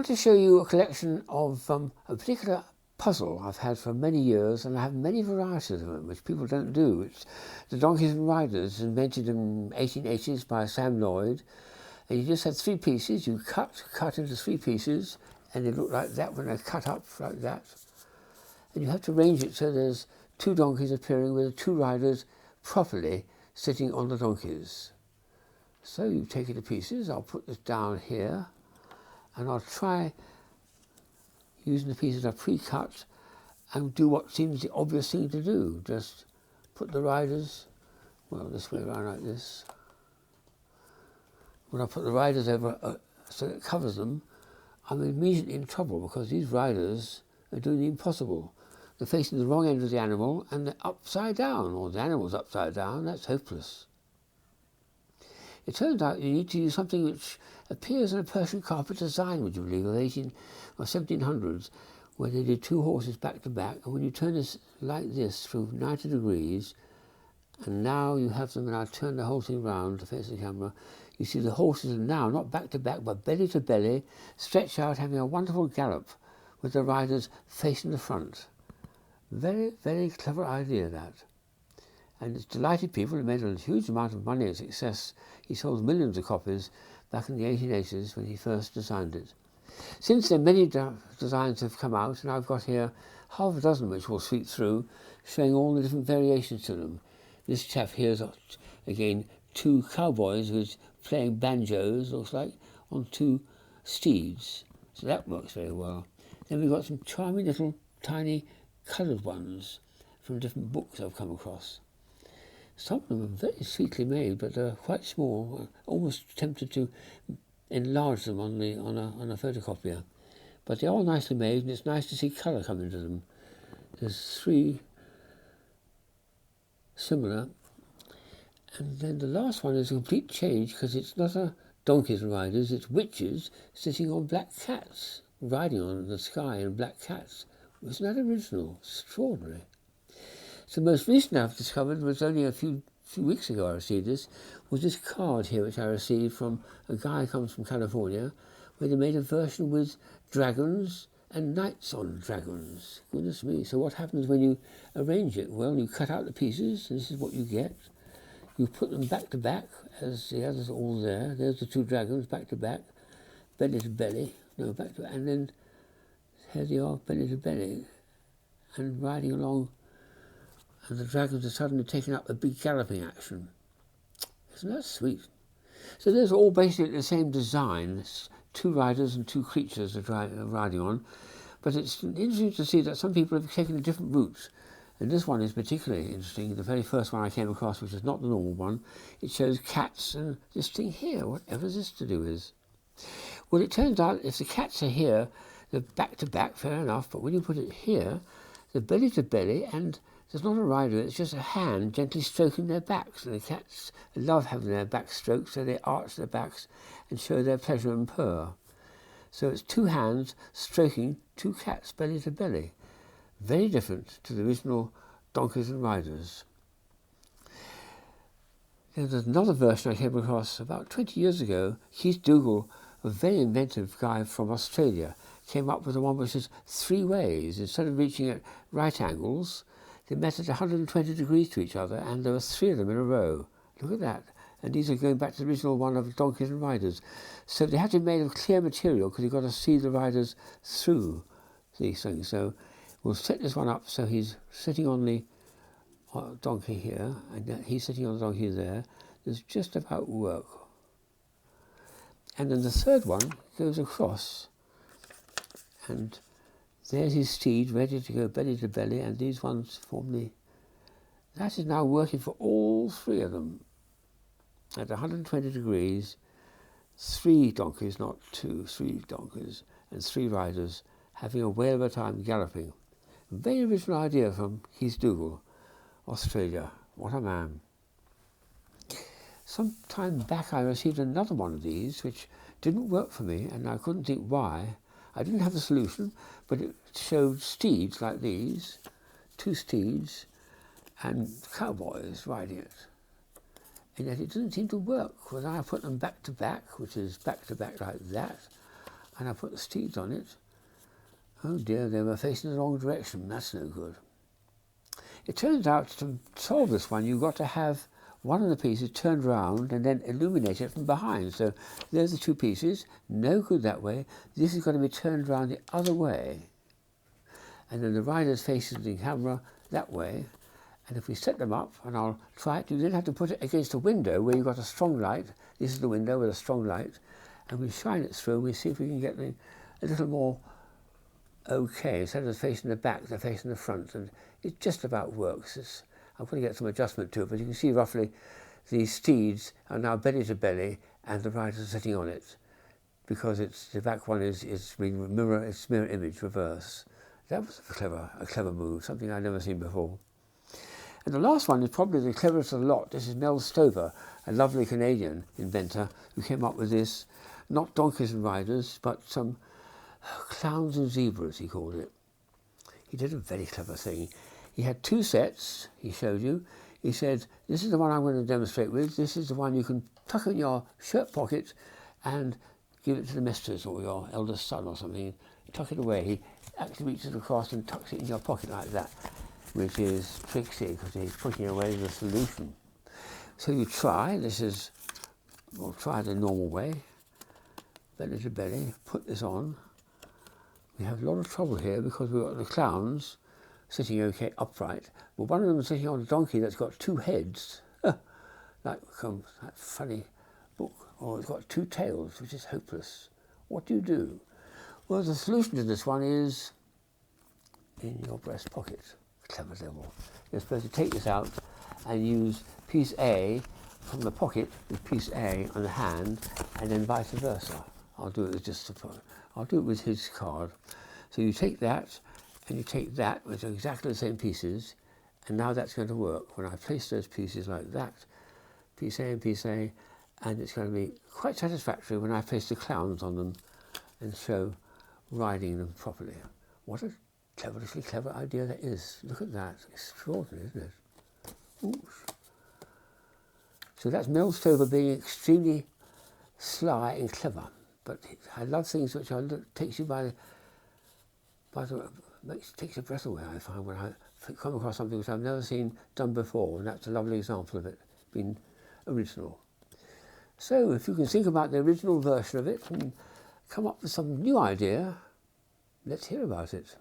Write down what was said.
want to show you a collection of a particular puzzle I've had for many years, and I have many varieties of them, which people don't do. It's the Donkeys and Riders, invented in 1880s by Sam Loyd. And you just had 3 pieces, you cut into 3 pieces, and they look like that when they're cut up like that. And you have to arrange it so there's 2 donkeys appearing with the 2 riders properly sitting on the donkeys. So you take it to pieces. I'll put this down here, and I'll try using the pieces I've pre-cut and do what seems the obvious thing to do. Just put the riders, well, this way around like this. When I put the riders over so it covers them, I'm immediately in trouble because these riders are doing the impossible. They're facing the wrong end of the animal and they're upside down, or the animal's upside down. That's hopeless. It turns out you need to use something which appears in a Persian carpet design, would you believe, of 1700s, where they did 2 horses back to back, and when you turn this like this through 90 degrees, and now you have them, and I'll turn the whole thing round to face the camera, you see the horses are now not back to back, but belly to belly, stretched out, having a wonderful gallop, with the riders facing the front. Very, very clever idea, that. And it's delighted people. It made a huge amount of money and success. He sold millions of copies back in the 1880s when he first designed it. Since then, many designs have come out, and I've got here half a dozen which we'll sweep through, showing all the different variations to them. This chap here's again 2 cowboys who's playing banjos, looks like, on 2 steeds. So that works very well. Then we've got some charming little tiny coloured ones from different books I've come across. Some of them are very sweetly made, but they're quite small. Almost tempted to enlarge them on a photocopier. But they're all nicely made, and it's nice to see colour come into them. There's 3 similar. And then the last one is a complete change, because it's not a donkeys and riders, it's witches sitting on black cats, riding on the sky in black cats. Isn't that original? Extraordinary. So the most recent I've discovered was only a few weeks ago I received this, was this card here which I received from a guy who comes from California, where they made a version with dragons and knights on dragons. Goodness me. So what happens when you arrange it? Well, you cut out the pieces, and this is what you get. You put them back to back, as the others are all there. There's the 2 dragons back to back, belly to belly, no, back to, and then here they are, belly to belly, and riding along, and the dragons are suddenly taking up a big galloping action. Isn't that sweet? So there's all basically the same design. It's 2 riders and 2 creatures are riding on, but it's interesting to see that some people have taken a different route. And this one is particularly interesting. The very first one I came across, which is not the normal one, it shows cats and this thing here. Whatever is this to do with? Well, it turns out if the cats are here, they're back to back, fair enough, but when you put it here, they're belly to belly, and there's not a rider, it's just a hand gently stroking their backs. And the cats love having their backs stroked, so they arch their backs and show their pleasure and purr. So it's 2 hands stroking 2 cats belly to belly. Very different to the original Donkeys and Riders. There's another version I came across about 20 years ago. Keith Dougal, a very inventive guy from Australia, came up with the one which is 3 ways. Instead of reaching at right angles, they met at 120 degrees to each other, and there were 3 of them in a row. Look at that. And these are going back to the original one of Donkeys and Riders. So they had to be made of clear material, because you've got to see the riders through these things. So we'll set this one up so he's sitting on the donkey here, and he's sitting on the donkey there. There's just about work. And then the 3rd one goes across, and there's his steed ready to go belly to belly, and these ones form the... That is now working for all 3 of them. At 120 degrees, 3 donkeys, not 2, 3 donkeys, and 3 riders having a whale of a time galloping. Very original idea from Keith Dougal, Australia. What a man. Some time back I received another one of these which didn't work for me, and I couldn't think why. I didn't have the solution, but it showed steeds like these, 2 steeds, and cowboys riding it. And yet it didn't seem to work. When I put them back to back, which is back to back like that, and I put the steeds on it. Oh dear, they were facing the wrong direction. That's no good. It turns out to solve this one, you've got to have one of the pieces turned round and then illuminate it from behind. So there's the two pieces, no good that way. This is going to be turned round the other way. And then the rider's faces the camera that way. And if we set them up, and I'll try it, you then have to put it against a window where you've got a strong light. This is the window with a strong light. And we shine it through, and we see if we can get a little more okay. Instead of facing the back, they're facing the front. And it just about works. I'm going to get some adjustment to it, but you can see roughly the steeds are now belly to belly, and the riders are sitting on it, because the back one is mirror image reverse. That was a clever move, something I'd never seen before. And the last one is probably the cleverest of the lot. This is Mel Stover, a lovely Canadian inventor who came up with this, not donkeys and riders, but some clowns and zebras, he called it. He did a very clever thing. He had two sets, he showed you. He said, this is the one I'm going to demonstrate with. This is the one you can tuck in your shirt pocket and give it to the mistress or your eldest son or something. Tuck it away. He actually reaches across and tucks it in your pocket like that, which is tricksy because he's putting away the solution. So you try, we'll try the normal way. Belly to belly, put this on. We have a lot of trouble here because we've got the clowns sitting okay upright, but one of them is sitting on a donkey that's got two heads, like that funny book, or it's got two tails, which is hopeless. What do you do? Well, the solution to this one is in your breast pocket. Clever devil. You're supposed to take this out and use piece A from the pocket with piece A on the hand, and then vice versa. I'll do it with his card. So you take that, and you take that, which are exactly the same pieces, and now that's going to work. When I place those pieces like that, piece A and piece A, and it's going to be quite satisfactory when I place the clowns on them and show riding them properly. What a clever idea that is. Look at that. Extraordinary, isn't it? Ooh. So that's Mel Stover being extremely sly and clever. But I love things which takes you takes your breath away, I find, when I come across something which I've never seen done before, and that's a lovely example of it being original. So if you can think about the original version of it and come up with some new idea, let's hear about it.